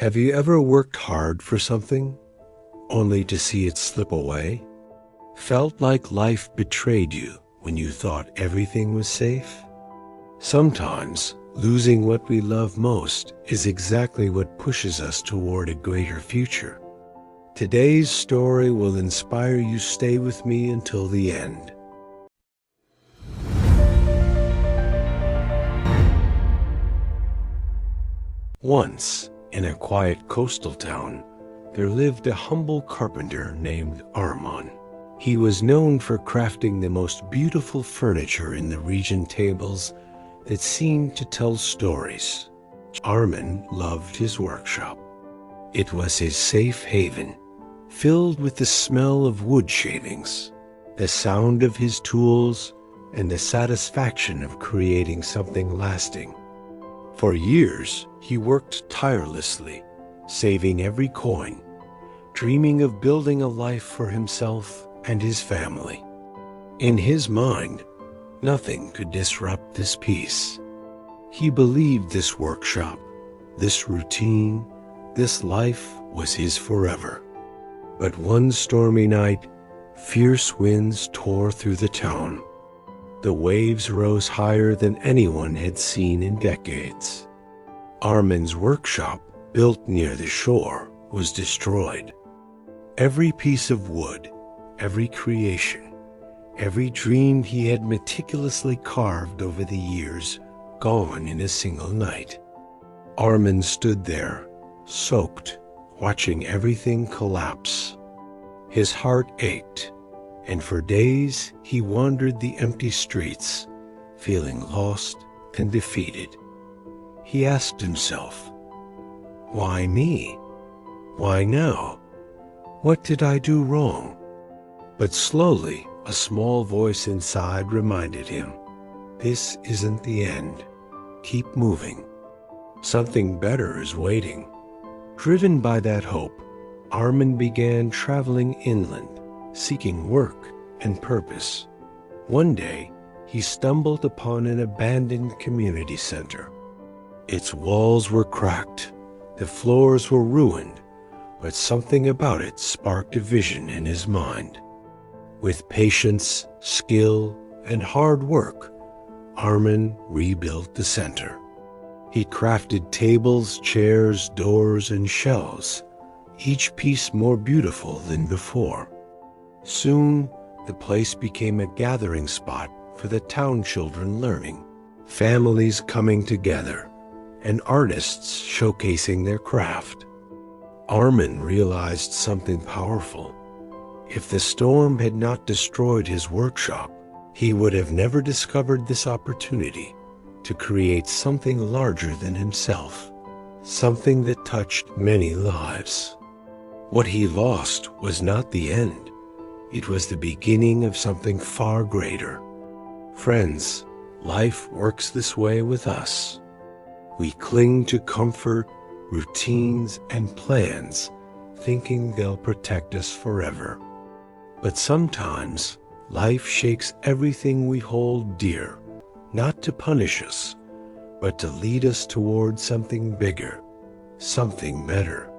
Have you ever worked hard for something, only to see it slip away? Felt like life betrayed you when you thought everything was safe? Sometimes, losing what we love most is exactly what pushes us toward a greater future. Today's story will inspire you. Stay with me until the end. Once, in a quiet coastal town, there lived a humble carpenter named Arman. He was known for crafting the most beautiful furniture in the region, tables that seemed to tell stories. Arman loved his workshop. It was his safe haven, filled with the smell of wood shavings, the sound of his tools, and the satisfaction of creating something lasting. For years, he worked tirelessly, saving every coin, dreaming of building a life for himself and his family. In his mind, nothing could disrupt this peace. He believed this workshop, this routine, this life was his forever. But one stormy night, fierce winds tore through the town. The waves rose higher than anyone had seen in decades. Arman's workshop, built near the shore, was destroyed. Every piece of wood, every creation, every dream he had meticulously carved over the years, gone in a single night. Arman stood there, soaked, watching everything collapse. His heart ached, and for days he wandered the empty streets, feeling lost and defeated. He asked himself, "Why me? Why now? What did I do wrong?" But slowly, a small voice inside reminded him, "This isn't the end. Keep moving. Something better is waiting." Driven by that hope, Arman began traveling inland, seeking work and purpose. One day, he stumbled upon an abandoned community center. Its walls were cracked, the floors were ruined, but something about it sparked a vision in his mind. With patience, skill, and hard work, Arman rebuilt the center. He crafted tables, chairs, doors, and shelves, each piece more beautiful than before. Soon, the place became a gathering spot for the town children learning, families coming together, and artists showcasing their craft. Arman realized something powerful. If the storm had not destroyed his workshop, he would have never discovered this opportunity to create something larger than himself, something that touched many lives. What he lost was not the end. It was the beginning of something far greater. Friends, life works this way with us. We cling to comfort, routines, and plans, thinking they'll protect us forever. But sometimes, life shakes everything we hold dear, not to punish us, but to lead us toward something bigger, something better.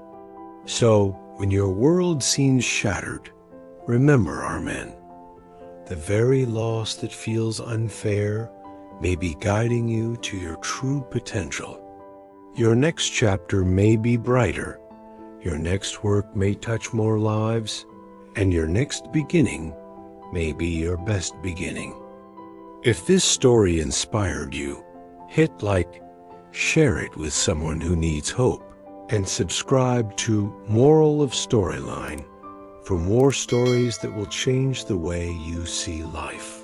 So, when your world seems shattered, remember, Arman, the very loss that feels unfair may be guiding you to your true potential. Your next chapter may be brighter, your next work may touch more lives, and your next beginning may be your best beginning. If this story inspired you, hit like, share it with someone who needs hope, and subscribe to Moral of Storyline for more stories that will change the way you see life.